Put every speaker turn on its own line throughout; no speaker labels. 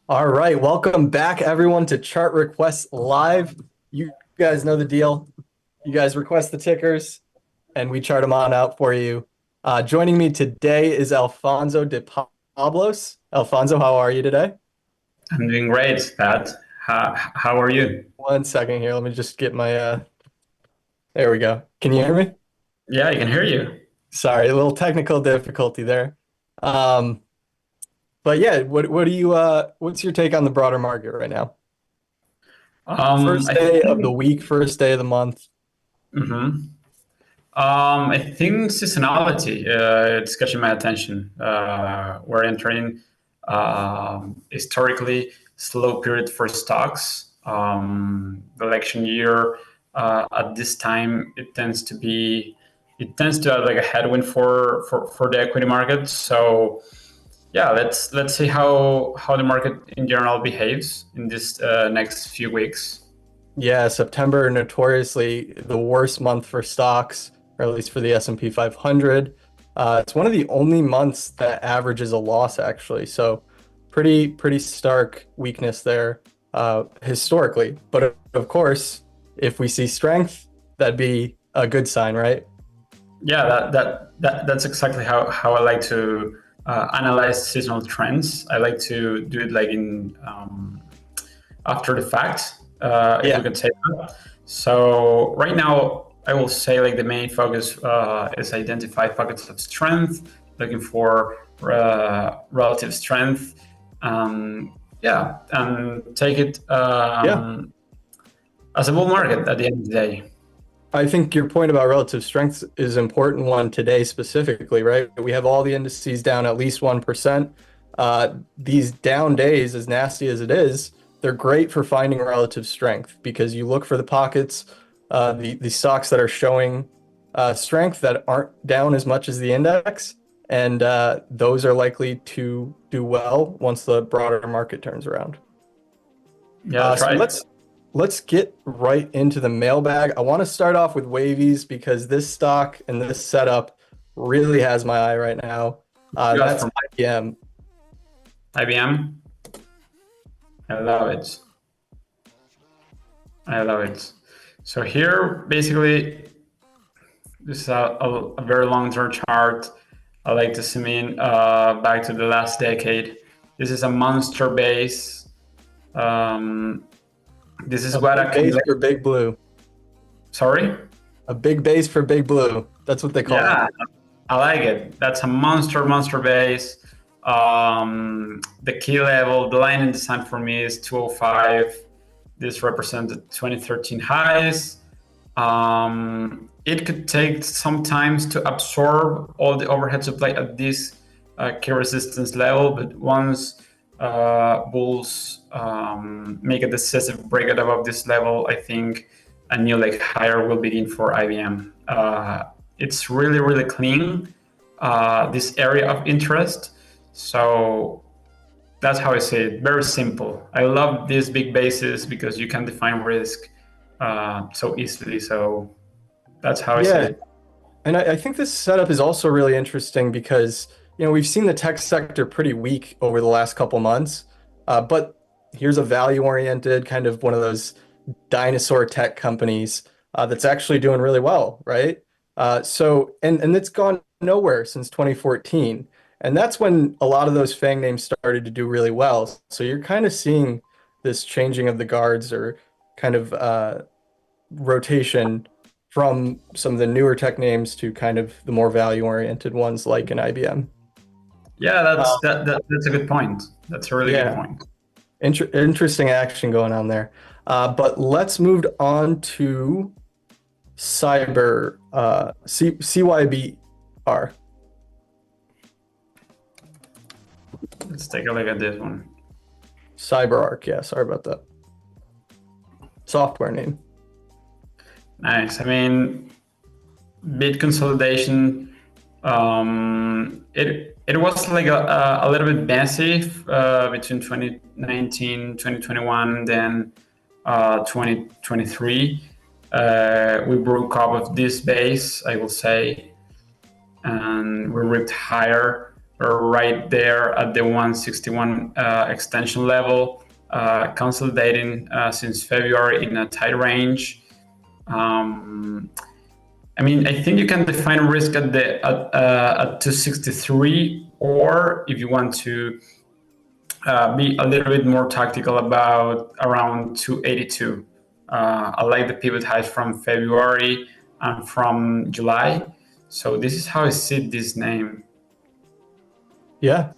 All right, welcome back everyone to Chart Requests Live. You guys know the deal. You guys request the tickers and we chart them on out for you. Joining me today is Alfonso de Pablos. Alfonso, how are you today?
I'm doing great, Pat. How are you?
One second here. Let me just get my there we go. Can you hear me?
Yeah, I can hear you.
Sorry, a little technical difficulty there. Um, but yeah, what do you what's your take on the broader market right now? First
I
day of the
think,
week, first day of the month.
mhm. I think seasonality it's catching my attention. We're entering historically slow period for stocks. The election year at this time it tends to have like a headwind for the equity market. So yeah, let's see how the market in general behaves in this next few weeks.
Yeah, September notoriously the worst month for stocks, or at least for the S&P 500. It's one of the only months that averages a loss actually. So pretty stark weakness there historically. But of course, if we see strength, that'd be a good sign, right?
Yeah, that's exactly how I like to analyze seasonal trends. I like to do it like in after the fact, if we
Yeah.
could say that. So right now, I will say like the main focus is identify pockets of strength, looking for relative strength. Yeah, and take it
Yeah.
as a bull market at the end of the day.
I think your point about relative strength is an important one today specifically, right? We have all the indices down at least 1%. These down days, as nasty as it is, they're great for finding relative strength because you look for the pockets, the stocks that are showing strength that aren't down as much as the index, and those are likely to do well once the broader market turns around.
Yeah, that's
So
right.
let's get right into the mailbag. I want to start off with wavies because this stock and this setup really has my eye right now.
You asked
That's
for
IBM.
IBM. I love it. I love it. So here, basically, this is a very long-term chart. I like to zoom in back to the last decade. This is a monster base. Um, this is
A
what
big base
accumulates.
for Big Blue.
Sorry?
A big base for Big Blue. That's what they call it.
Yeah, I like it. That's a monster base. The key level, the line in the sand for me is 205. This represents the 2013 highs. It could take some time to absorb all the overhead supply at this key resistance level, but once bulls make a decisive breakout above this level, I think a new like higher will begin for IBM. It's really clean, this area of interest. So that's how I say it. Very simple. I love these big bases because you can define risk so easily. So that's how I see
Yeah,
it.
and I think this setup is also really interesting because, we've seen the tech sector pretty weak over the last couple months. But here's a value-oriented kind of one of those dinosaur tech companies that's actually doing really well, right? And it's gone nowhere since 2014. And that's when a lot of those FANG names started to do really well. So you're kind of seeing this changing of the guards or kind of rotation from some of the newer tech names to kind of the more value-oriented ones like an IBM.
Yeah,
Uh,
that's a good point. That's a really good
yeah,
point.
interesting action going on there. But let's move on to CYBR.
Let's take a look at this one.
CyberArk. Yeah, sorry about that. Software name.
Nice. I mean, bit consolidation. It was like a little bit messy between 2019, 2021, then 2023. We broke up of this base, I will say, and we ripped higher. We're right there at the 161 extension level, consolidating since February in a tight range. I mean, I think you can define risk at 263, or if you want to be a little bit more tactical, about around 282. I like the pivot highs from February and from July. So this is how I see this name.
Yeah,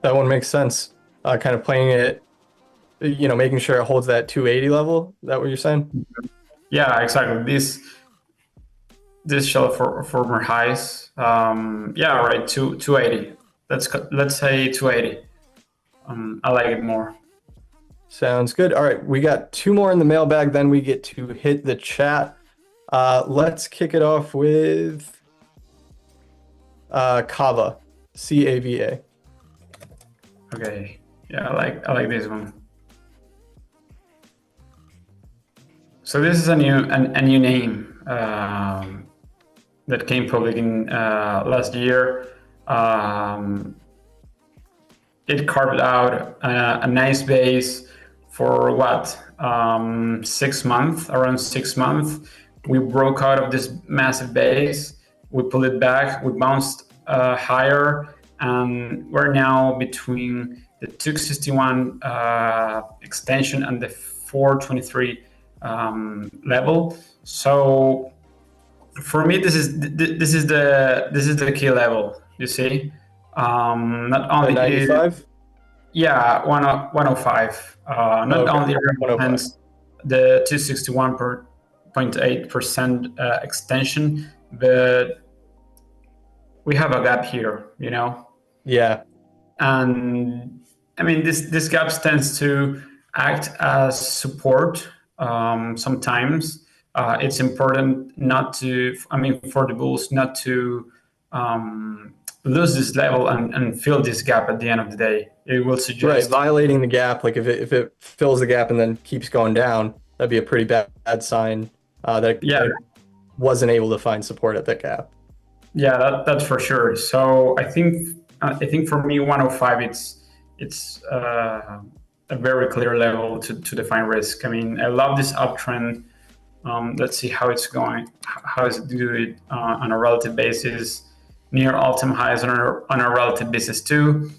that one makes sense. Kind of playing it, making sure it holds that 280 level. Is that what you're saying?
Yeah, exactly. This shell for more highs. Yeah, right. 280. Let's say 280. I like it more.
Sounds good. All right, we got two more in the mailbag, then we get to hit the chat. Let's kick it off with Cava, Cava.
Okay. Yeah, I like this one. So this is a new name that came public in last year. It carved out a nice base for what 6 months, around 6 months. We broke out of this massive base. We pulled it back. We bounced higher, and we're now between the 261 extension and the 423 level. So for me, this is the key level. You see, not only
95?
yeah, 105. Not
Okay,
only
105.
represents the 261.8% extension, but we have a gap here,
Yeah,
and I mean this gap tends to act as support. Sometimes it's important not to, I mean, for the bulls not to lose this level and fill this gap at the end of the day. It will
right.
suggest
Violating the gap, like if it fills the gap and then keeps going down, that'd be a pretty bad sign that
yeah.
it wasn't able to find support at that gap.
Yeah, that's for sure. So I think for me 105 it's a very clear level to define risk. I mean, I love this uptrend. Let's see how it's going. How is it doing on a relative basis? Near all-time highs on a relative basis too.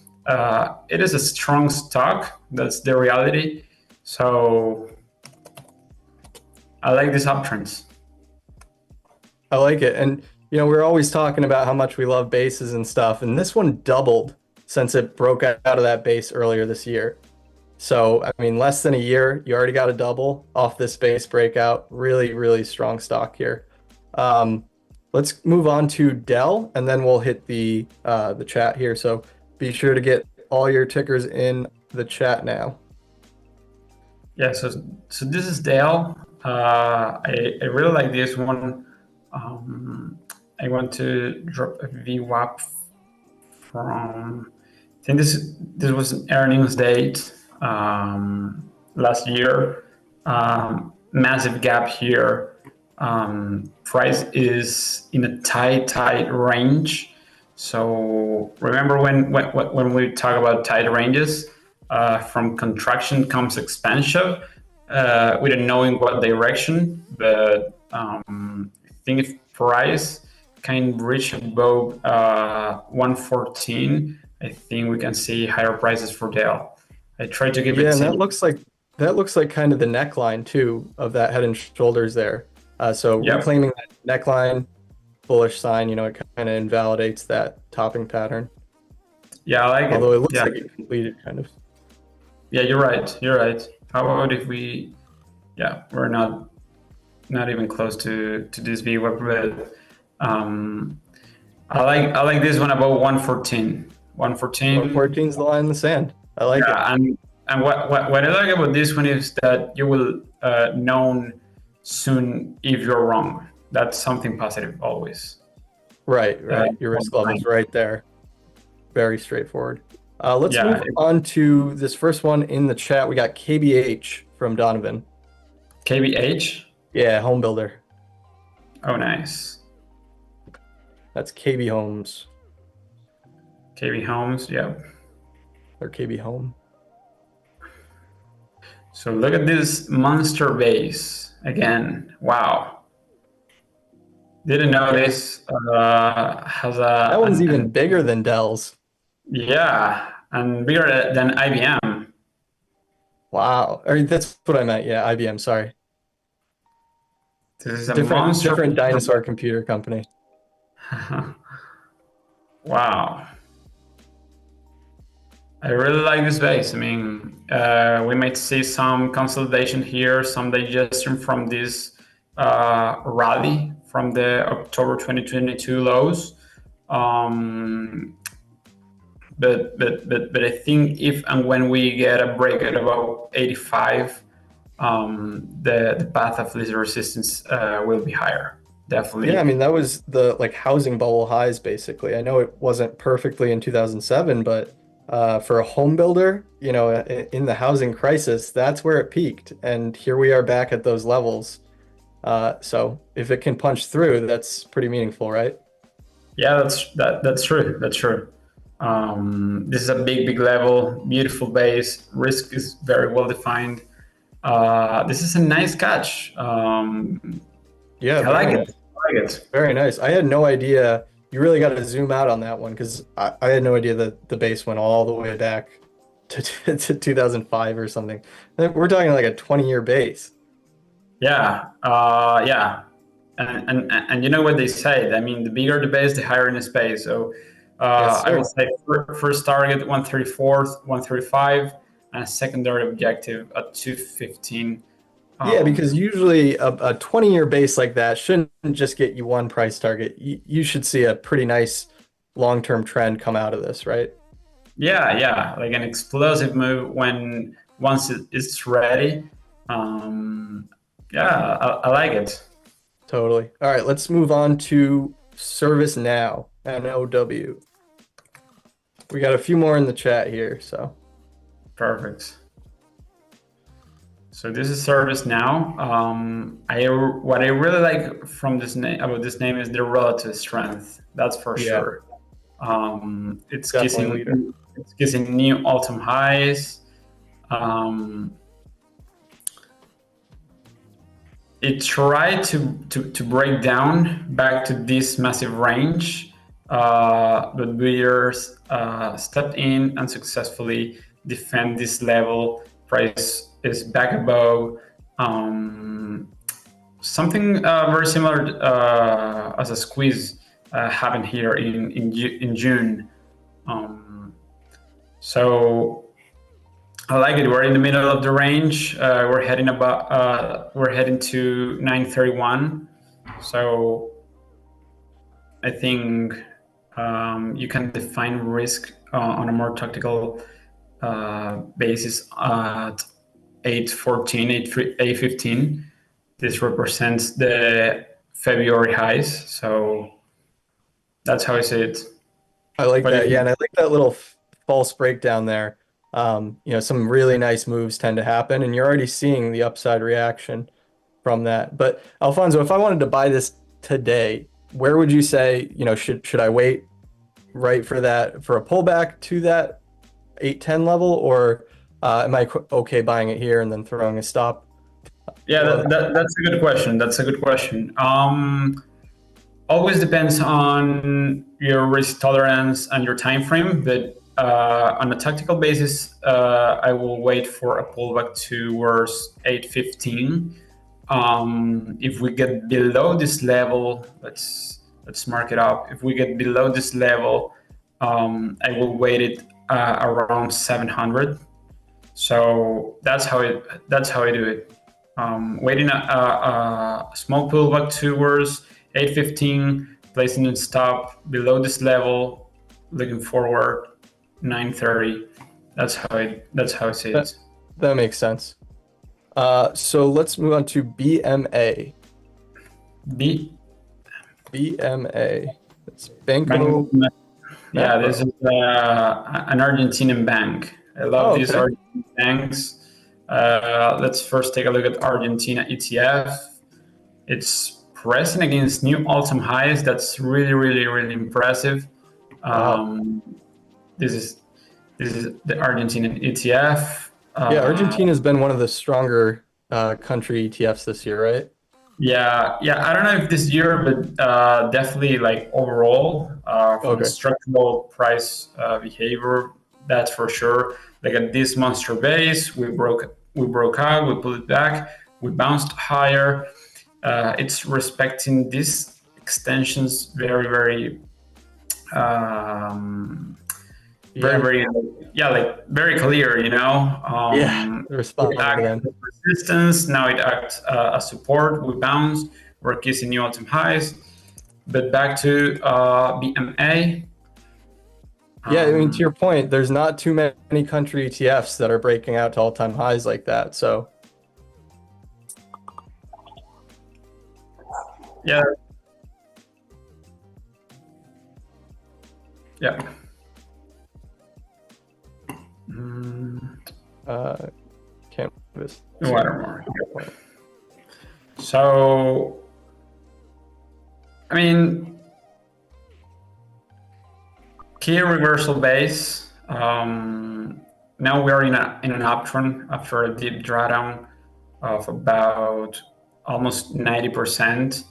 It is a strong stock. That's the reality. So I like these uptrends.
I like it. And, we're always talking about how much we love bases and stuff. And this one doubled since it broke out of that base earlier this year. So, I mean, less than a year, you already got a double off this base breakout. Really, really strong stock here. Let's move on to Dell, and then we'll hit the chat here. So be sure to get all your tickers in the chat now.
Yeah, so this is Dell. I really like this one. I want to drop a VWAP from, I think this was an earnings date last year. Massive gap here. Price is in a tight range. So remember when we talk about tight ranges, from contraction comes expansion. We don't know in what direction, but I think if price can reach above 114, I think we can see higher prices for Dell. I try to give it.
Yeah, and that looks like kind of the neckline too of that head and shoulders there. So
Yep.
reclaiming that neckline, bullish sign, it kind of invalidates that topping pattern.
Yeah, I like
Although it looks
yeah.
like it completed kind of.
Yeah, you're right. How about if we're not even close to this VWAP, but I like this one about 114. 114.
114 is the line in the sand. I like it.
And what I like about this one is that you will know soon if you're wrong. That's something positive always.
Right. Your risk level's right there. Very straightforward. Let's move on to this first one in the chat. We got KBH from Donovan.
KBH?
Yeah, home builder.
Oh, nice.
That's KB Homes.
KB Homes, yeah.
or KB Home.
So look at this monster base again. Wow. Didn't know
Yeah,
this has
that
a
one's even bigger than Dell's.
yeah, and bigger than IBM.
Wow. Or that's what I meant. Yeah, IBM, sorry.
This is a
Different
monster.
different dinosaur computer company.
Wow. I really like this base. I mean, we might see some consolidation here, some digestion from this rally from the October 2022 lows. Um, but I think if and when we get a break at about 85, the path of this resistance will be higher.
Yeah, I
Definitely.
mean that was the like housing bubble highs basically. I know it wasn't perfectly in 2007, but for a home builder, in the housing crisis, that's where it peaked, and here we are back at those levels. So if it can punch through, that's pretty meaningful, right?
Yeah, that's true. That's true. This is a big level, beautiful base. Risk is very well defined. This is a nice catch.
Yeah,
I
very
like it.
nice.
I like it.
Very nice. I had no idea. You really got to zoom out on that one because I had no idea that the base went all the way back to 2005 or something. We're talking like a 20-year base.
Yeah, yeah. And you know what they say? I mean, the bigger the base, the higher in the space. So
Yes,
I will
sir.
say first target 134, 135, and a secondary objective at 215.
Yeah, because
Um,
usually a 20-year base like that shouldn't just get you one price target. You should see a pretty nice long-term trend come out of this, right?
yeah, yeah, like an explosive move when once it's ready. Um, yeah, I like it.
Totally. All right, let's move on to ServiceNow, NOW. We got a few more in the chat here, so
Perfect. So this is ServiceNow. What I really like from this name about this name is the relative strength. That's for
yeah,
sure. It's
definitely leader.
kissing new all-time highs. Um, it tried to break down back to this massive range, but bidders stepped in and successfully defend this level. Price is back above. Um, Something very similar as a squeeze happened here in June. Um, so I like it. We're in the middle of the range. We're heading to 931. So I think you can define risk on a more tactical basis at 814, 815. This represents the February highs. So that's how I see it.
I like
What do you
that. Yeah,
think?
and I like that little false breakdown there. Some really nice moves tend to happen, and you're already seeing the upside reaction from that. But Alfonso, if I wanted to buy this today, where would you say, should I wait right for that for a pullback to that 810 level, or am I okay buying it here and then throwing a stop
Yeah,
below that?
that's a good question. That's a good question. Always depends on your risk tolerance and your time frame, but on a tactical basis, I will wait for a pullback towards 815. If we get below this level, let's mark it up. If we get below this level, I will wait it around 700. So that's how I do it. Waiting a small pullback towards 815, placing a stop below this level, looking forward 930. That's how I see
That
it.
that makes sense. So let's move on to BMA.
B
BMA. It's
Bank,
Banco
yeah, this
Macro.
is an Argentinian bank. I love
Oh,
these
okay.
Argentine banks. Let's first take a look at Argentina ETF. It's pressing against new all-time highs. That's really impressive.
Wow.
Um, This is the Argentinian ETF.
Yeah, Argentina has been one of the stronger country ETFs this year, right?
Yeah. I don't know if this year, but definitely like overall, from
Okay.
structural price behavior, that's for sure. Like at this monster base, we broke out, we pulled it back, we bounced higher. It's respecting these extensions very
Yeah.
like very clear,
Yeah.
it
Responding to
acts
them.
as resistance, now it acts as support. We bounced, we're kissing new all-time highs. But back to BMA.
Yeah, I mean, to your point, there's not too many country ETFs that are breaking out to all-time highs like that. So
Yeah. Yeah.
canvas.
Watermark. So, I mean, key reversal base. Now we are in an uptrend after a deep drawdown of about almost 90%.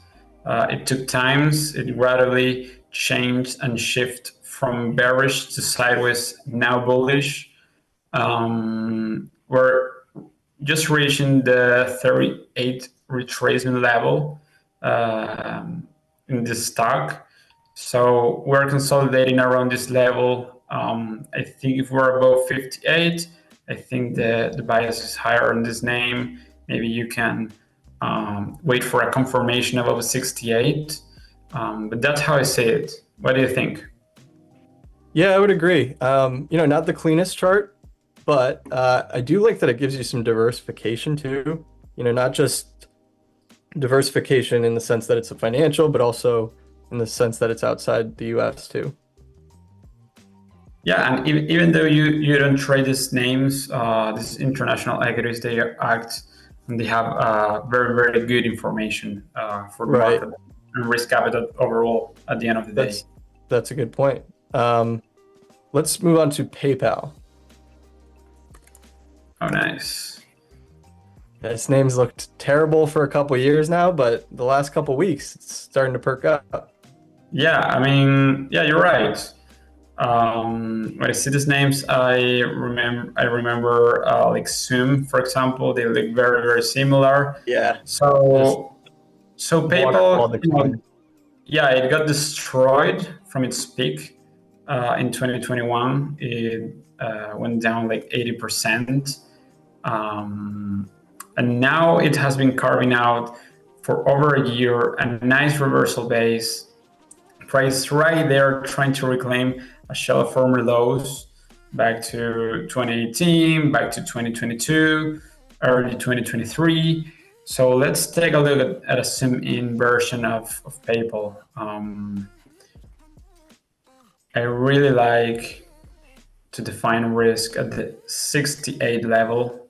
It took times. It gradually changed and shift from bearish to sideways, now bullish. We're just reaching the 38 retracement level in this stock. So we're consolidating around this level. I think if we're above 58, I think the bias is higher in this name. Maybe you can wait for a confirmation above 68. But that's how I see it. What do you think?
Yeah, I would agree. Not the cleanest chart, but I do like that it gives you some diversification too. Not just diversification in the sense that it's a financial, but also in the sense that it's outside the US too.
Yeah, and even though you don't trade these names, these international equities, they act and they have very good information for the
Right.
market and risk appetite overall at the end of the day.
That's a good point. Let's move on to PayPal.
Oh, nice.
This name's looked terrible for a couple years now, but the last couple weeks it's starting to perk up.
Yeah, I mean, yeah, you're right. When I see these names, I remember like Zoom, for example. They look very similar.
Yeah.
So
Waterfall
PayPal,
decline.
yeah, it got destroyed from its peak in 2021. It went down like 80%. And now it has been carving out for over a year a nice reversal base. Price right there, trying to reclaim a shell of former lows back to 2018, back to 2022, early 2023. So let's take a look at a zoom-in version of PayPal. I really like to define risk at the 68 level.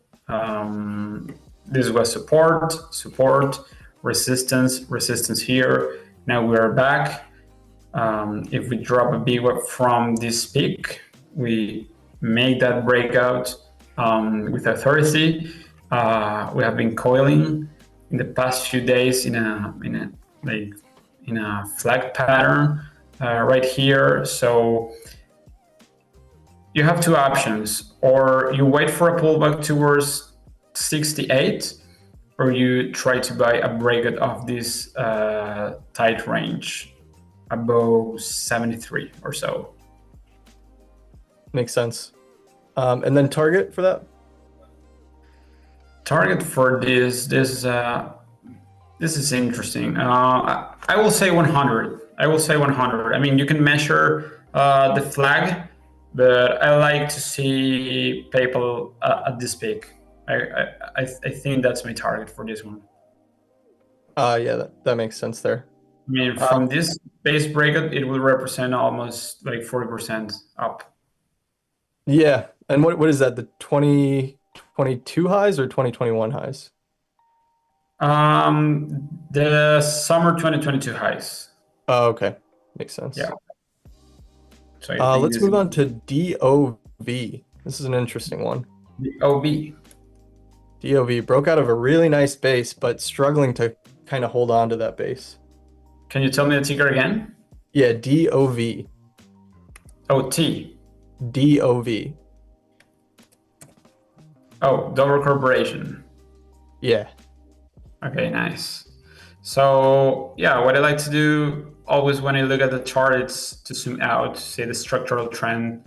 This was support, resistance here. Now we are back. If we drop a big web from this peak, we make that breakout with authority. We have been coiling in the past few days in a flag pattern right here. So you have two options: or you wait for a pullback towards 68, or you try to buy a breakout of this tight range above 73 or so.
Makes sense. And then target for that?
Target for this is interesting. I will say 100. I mean, you can measure the flag, but I like to see PayPal at this peak. I think that's my target for this one.
Yeah, that makes sense there.
I mean, from this base breakout, it will represent almost like 40% up.
Yeah. And what is that? The 2022 highs or 2021 highs?
The summer 2022 highs.
Oh, okay. Makes sense.
Yeah. So I think
Let's
this
move
is
on to DOV. This is an interesting one.
the OB.
DOV broke out of a really nice base, but struggling to kind of hold on to that base.
Can you tell me the ticker again?
Yeah, DOV.
OT.
DOV.
Oh, Dover Corporation.
Yeah.
Okay, nice. So yeah, what I like to do always when I look at the chart, it's to zoom out, see the structural trend.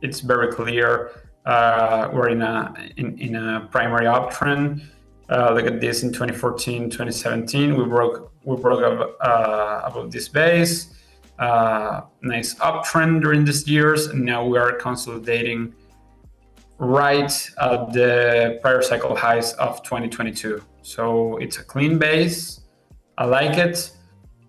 It's very clear. We're in a primary uptrend. Look at this in 2014, 2017. We broke up above this base. Nice uptrend during these years, and now we are consolidating right at the prior cycle highs of 2022. So it's a clean base. I like it.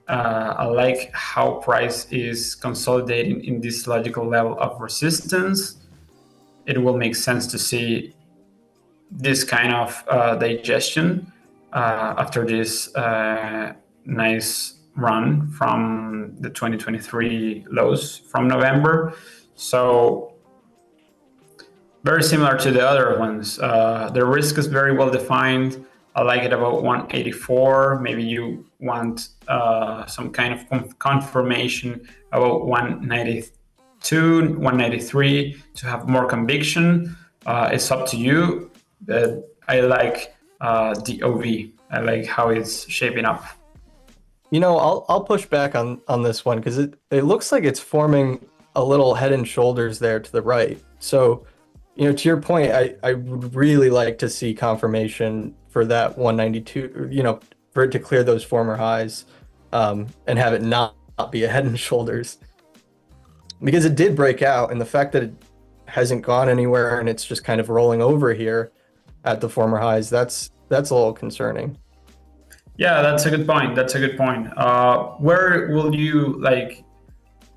I like how price is consolidating in this logical level of resistance. It will make sense to see this kind of digestion after this nice run from the 2023 lows from November. So very similar to the other ones. The risk is very well defined. I like it about 184. Maybe you want some kind of confirmation about 192, 193 to have more conviction. It's up to you. But I like DOV. I like how it's shaping up.
I'll push back on this one because it looks like it's forming a little head and shoulders there to the right. So, to your point, I would really like to see confirmation for that 192, for it to clear those former highs, and have it not be a head and shoulders. Because it did break out, and the fact that it hasn't gone anywhere and it's just kind of rolling over here at the former highs, that's a little concerning.
Yeah, that's a good point. Where will you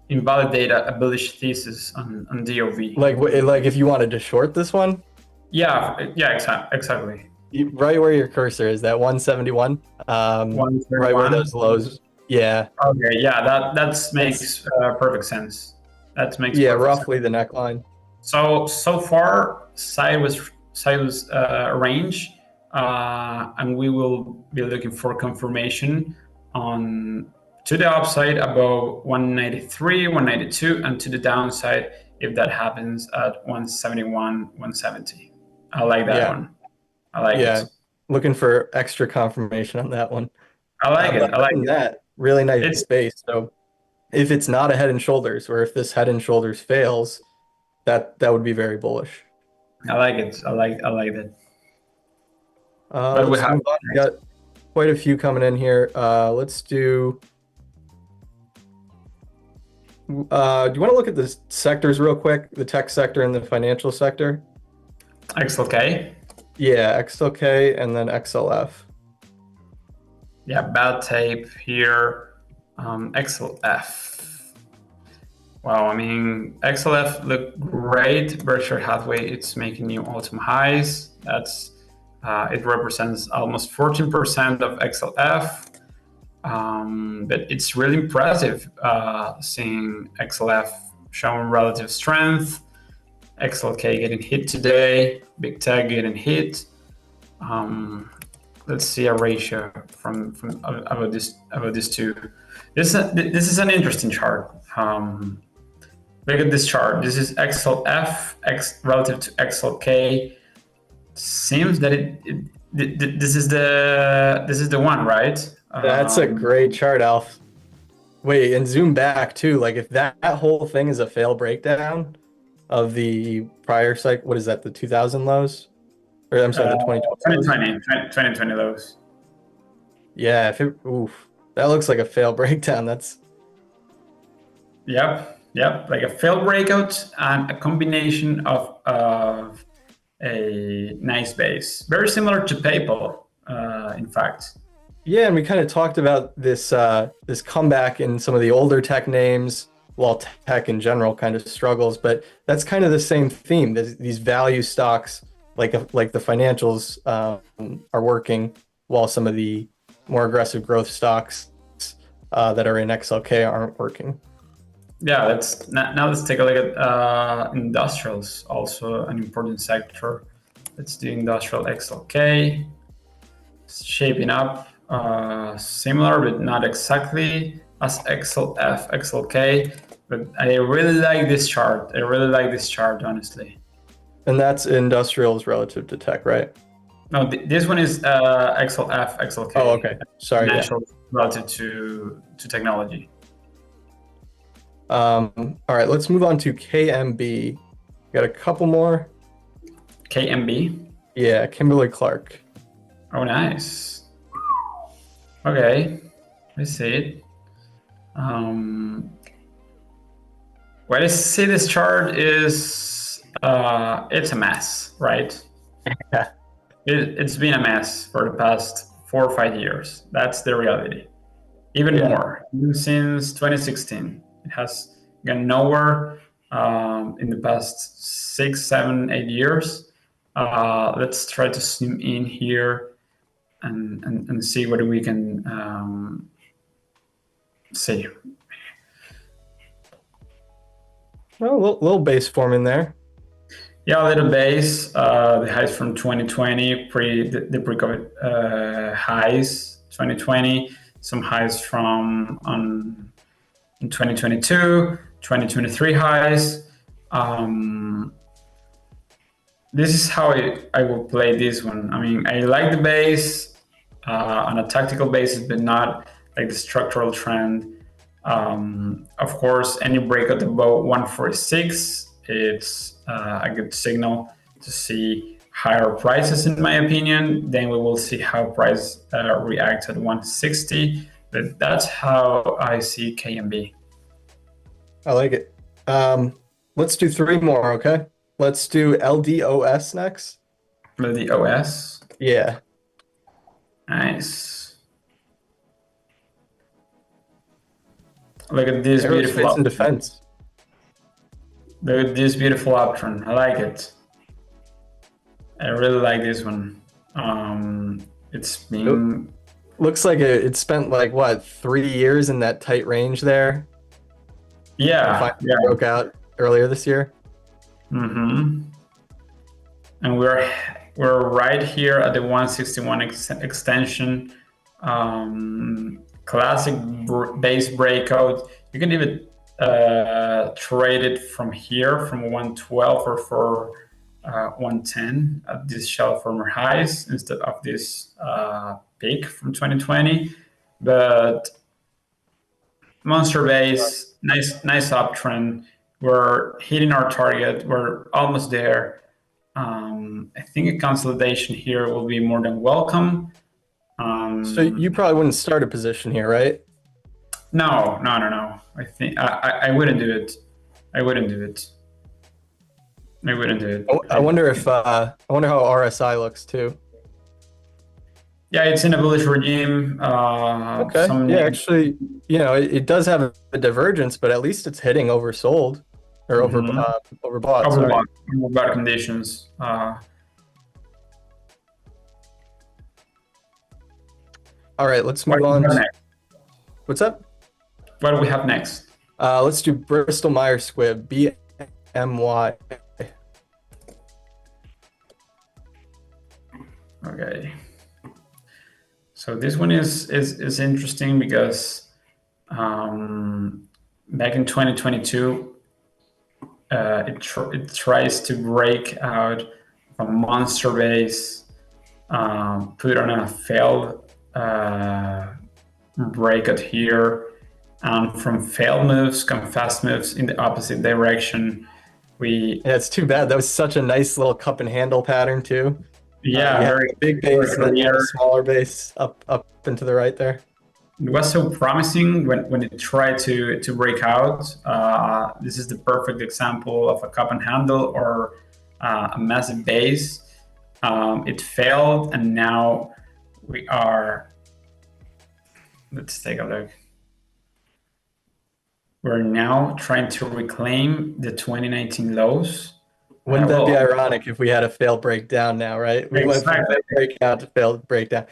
invalidate a bullish thesis on DOV?
Like if you wanted to short this one?
Yeah, exactly.
Right where your cursor is, that 171, right where those lows. Yeah.
Okay, yeah, that makes perfect sense. That makes
roughly
sense.
the neckline.
So far, sideways range, and we will be looking for confirmation on to the upside above 193, 192, and to the downside if that happens at 171, 170. I like that one. I like it.
Looking for extra confirmation on that one.
I like it. I like
that. Really nice space. So if it's not a head and shoulders, or if this head and shoulders fails, that would be very bullish.
I like it. I like that.
Let's move on. We got quite a few coming in here. Let's do. Do you want to look at the sectors real quick? The tech sector and the financial sector.
XLK.
Yeah, XLK and then XLF.
Yeah, bad tape here. XLF. Wow, I mean, XLF looked great. Berkshire Hathaway, it's making new all-time highs. That's it represents almost 14% of XLF. But it's really impressive seeing XLF showing relative strength. XLK getting hit today, big tech getting hit. Let's see a ratio from about these two. This is an interesting chart. Look at this chart. This is XLF relative to XLK. Seems that this is the one, right?
That's a great chart, Alf. Wait, and zoom back too. Like if that whole thing is a fail breakdown of the prior cycle, what is that? The 2000 lows, or I'm sorry, the
2020 lows.
Yeah, that looks like a fail breakdown. That's.
Yep, like a fail breakout and a combination of a nice base, very similar to PayPal, in fact.
Yeah, and we kind of talked about this comeback in some of the older tech names, while tech in general kind of struggles. But that's kind of the same theme. These value stocks, like the financials, are working, while some of the more aggressive growth stocks that are in XLK aren't working.
Yeah, let's take a look at industrials, also an important sector. Let's do industrial XLK. It's shaping up similar, but not exactly as XLF, XLK. But I really like this chart. I really like this chart, honestly.
And that's industrials relative to tech, right?
No, this one is XLF, XLK.
Oh, okay. Sorry, yeah.
Financial relative to technology.
All right, let's move on to KMB. Got a couple more.
KMB.
Yeah, Kimberly-Clark.
Oh, nice. Okay, I see it. What I see this chart is it's a mess, right?
Yeah.
It's been a mess for the past 4 or 5 years. That's the reality. Even more. Even since 2016, it has gone nowhere in the past 6, 7, 8 years. Let's try to zoom in here and see what we can see.
Oh, a little base form in there.
Yeah, a little base. The highs from 2020, the pre-COVID highs, 2020. Some highs from in 2022, 2023 highs. This is how I will play this one. I mean, I like the base on a tactical basis, but not like the structural trend. Of course, any breakout above 146, it's a good signal to see higher prices, in my opinion. Then we will see how price reacts at 160. But that's how I see KMB.
I like it. Let's do 3 more, okay? Let's do LDOS next.
The OS.
Yeah.
Nice. Look at this beautiful
Aerospace and defense.
Look at this beautiful uptrend. I like it. I really like this one. It's been
Looks like it spent like what, 3 years in that tight range there.
yeah.
Broke out earlier this year.
Mm-hmm. And we're right here at the 161 extension. Classic base breakout. You can even trade it from here, from 112 or for 110 at these shelf former highs instead of this peak from 2020. But monster base, nice uptrend. We're hitting our target. We're almost there. I think a consolidation here will be more than welcome.
So you probably wouldn't start a position here, right?
No. I think I wouldn't do it. I wouldn't do it.
I wonder if I wonder how RSI looks too.
Yeah, it's in a bullish regime.
Okay. Yeah, actually, it does have a divergence, but at least it's hitting oversold or overbought.
Overbought conditions.
All right, let's move on. What's up?
What do we have next?
Let's do Bristol Myers Squibb, BMY.
Okay. So this one is interesting because back in 2022, it tries to break out a monster base, put on a failed breakout here, and from failed moves come fast moves in the opposite direction. Yeah,
it's too bad. That was such a nice little cup and handle pattern too.
Yeah,
very big base and then a smaller base up and to the right there.
It was so promising when it tried to break out. This is the perfect example of a cup and handle or a massive base. It failed, and now we are. Let's take a look. We're now trying to reclaim the 2019 lows.
Wouldn't that be ironic if we had a failed breakdown now, right? We went from failed breakout to failed breakdown.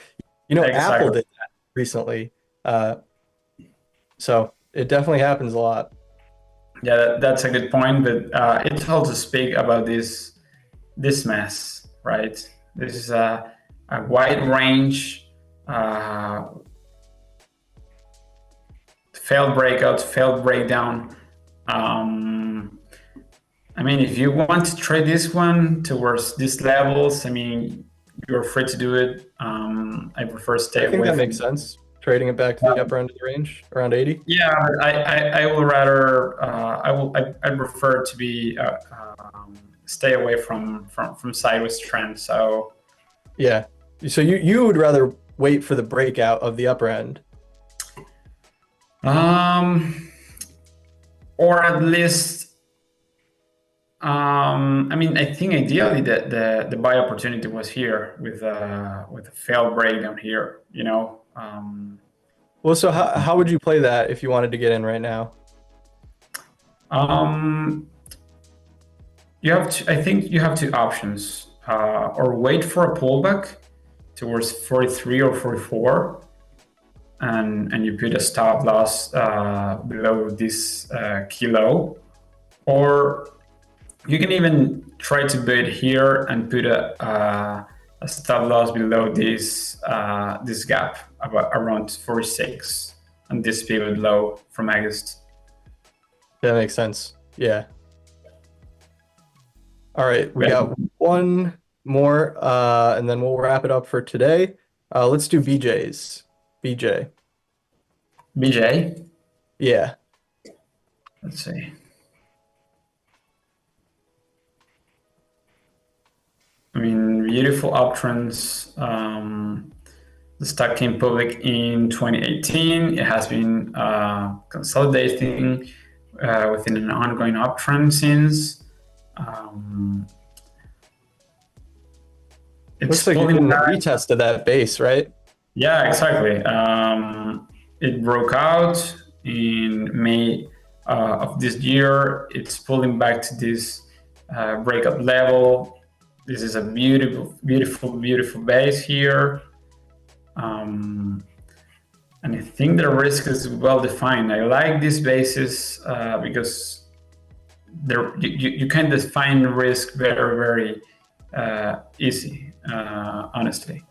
Apple did that recently. So it definitely happens a lot.
Yeah, that's a good point, but it also speak about this mess, right? This is a wide range, uh, failed breakout, failed breakdown. Um, I mean, if you want to trade this one towards these levels, I mean, you're free to do it. I prefer stay
I think
away
that makes
from.
sense. Trading it back to the upper end of the range, around 80.
Yeah, I will rather I prefer to be stay away from sideways trend. So
Yeah. So you would rather wait for the breakout of the upper end.
um, or at least I mean I think ideally the buy opportunity was here with a failed breakdown here. You know.
Well, so how would you play that if you wanted to get in right now?
Um, you have to, I think you have two options, or wait for a pullback towards 43 or 44, and you put a stop loss below this kilo, or you can even try to bid here and put a stop loss below this gap about around 46 and this pivot low from August.
That makes sense. Yeah. All right, we
We have
got one more, and then we'll wrap it up for today. Let's do BJ's. BJ.
BJ.
Yeah.
Let's see. I mean, beautiful uptrends. The stock came public in 2018. It has been consolidating within an ongoing uptrend since. Um, it's
Looks like you're
pulling
getting a
back.
retest of that base, right?
Yeah, exactly. It broke out in May of this year. It's pulling back to this breakup level. This is a beautiful, beautiful, beautiful base here. Um, and I think the risk is well defined. I like these bases because you can define risk very, very easy, honestly.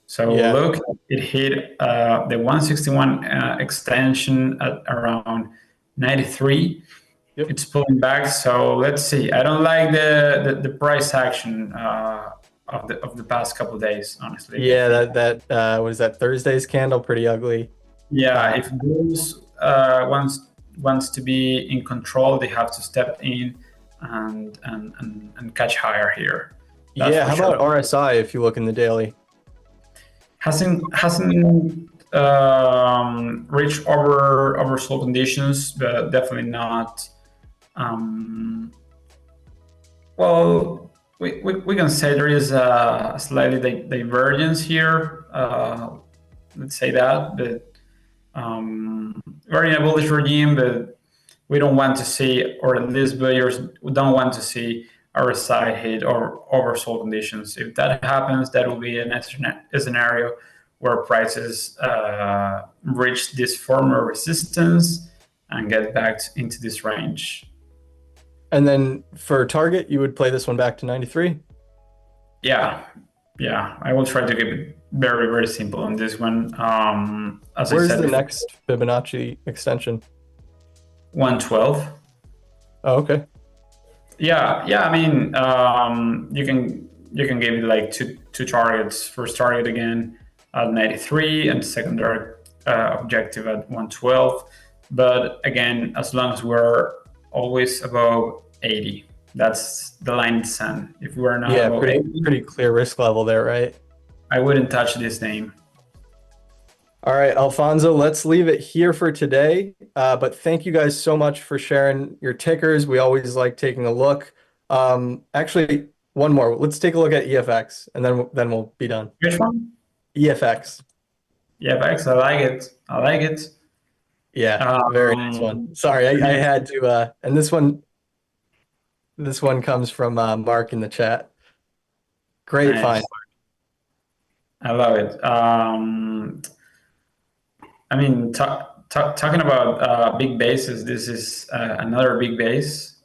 So
Yeah.
look, it hit the 161 extension at around 93.
Yep.
It's pulling back. So let's see. I don't like the price action of the past couple of days. Honestly, I
Yeah,
think
that what is that Thursday's candle? Pretty ugly.
yeah,
Uh,
if Bulls wants to be in control, they have to step in and catch higher here. That's
yeah,
for
how
sure.
about RSI if you look in the daily?
Hasn't reached oversold conditions, but definitely not. Um, well, we can say there is a slightly divergence here. Let's say that, but we're in a bullish regime, but we don't want to see, or at least buyers don't want to see our side hit or oversold conditions. If that happens, that will be a scenario where prices reach this former resistance and get back into this range.
And then for target, you would play this one back to 93.
Yeah, yeah, I will try to keep it very, very simple on this one. As I
Where's
said
the
before,
next Fibonacci extension?
112.
Oh, okay.
Yeah. I mean, you can give it like two targets. First target again at 93, and secondary objective at 112. But again, as long as we're always above 80, that's the line in the sand. If we're not
Yeah,
above
pretty
80,
pretty clear risk level there, right?
I wouldn't touch this name.
All right, Alfonso, let's leave it here for today. But thank you guys so much for sharing your tickers. We always like taking a look. Actually, one more. Let's take a look at EFX, and then we'll be done.
Which one?
EFX.
Yeah, Vex. I like it. I like it.
Yeah, very nice one.
Um,
Sorry, I had to. And this one comes from Mark in the chat. Great
nice.
find.
I love it. I mean, Talking about big bases, this is another big base,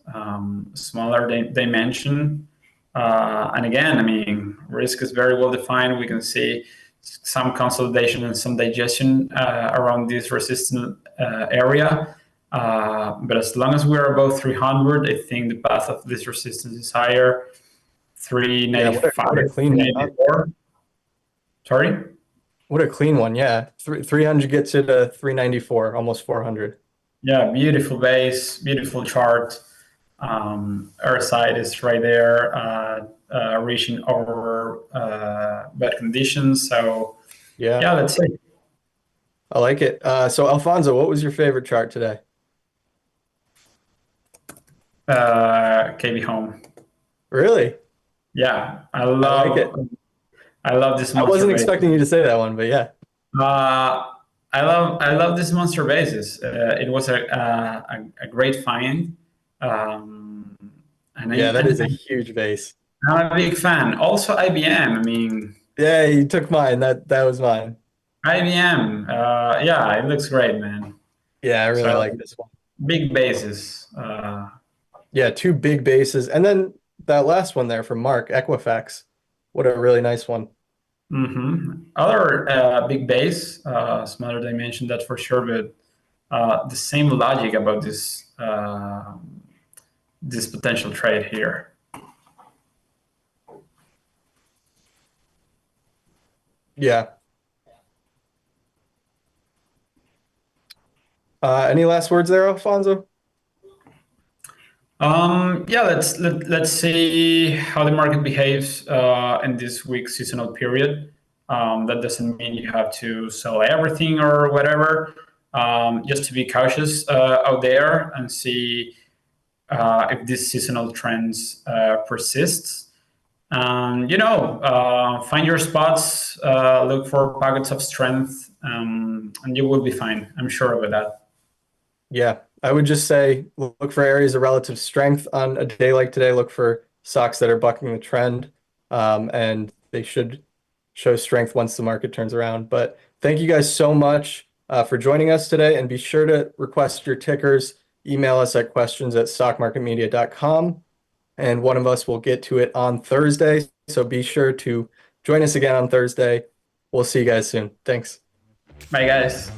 smaller dimension. And again, I mean, risk is very well defined. We can see some consolidation and some digestion around this resistant area. But as long as we're above 300, I think the path of this resistance is higher.
Yeah,
395,
what a clean one, huh?
394. Sorry?
What a clean one, yeah. 300 gets you to 394, almost 400.
Yeah, beautiful base, beautiful chart. Our side is right there, reaching over bad conditions. So
Yeah,
yeah, let's see.
I like it. So Alfonso, what was your favorite chart today?
KB Home.
Really?
Yeah,
I like it.
I love this
I
monster
wasn't
base.
expecting you to say that one, but yeah.
I love this monster basis. It was a great find. Um, and
Yeah, that is a huge base.
I'm a big fan. Also IBM. I mean,
Yeah, you took mine. That was mine.
IBM. Yeah, it looks great, man.
Yeah, I really
So
like this one.
big bases.
Yeah, two big bases. And then that last one there from Mark, Equifax. What a really nice one.
Other big base, smaller dimension, that for sure, but the same logic about this potential trade here.
Yeah. Any last words there, Alfonso?
Yeah, let's see how the market behaves in this week seasonal period. That doesn't mean you have to sell everything or whatever. Just to be cautious out there and see if these seasonal trends persists. Find your spots, look for pockets of strength, and you will be fine. I'm sure about that.
Yeah, I would just say look for areas of relative strength on a day like today. Look for stocks that are bucking the trend, and they should show strength once the market turns around. But thank you guys so much for joining us today, and be sure to request your tickers. Email us at questions@stockmarketmedia.com, and one of us will get to it on Thursday. So be sure to join us again on Thursday. We'll see you guys soon. Thanks.
Bye, guys.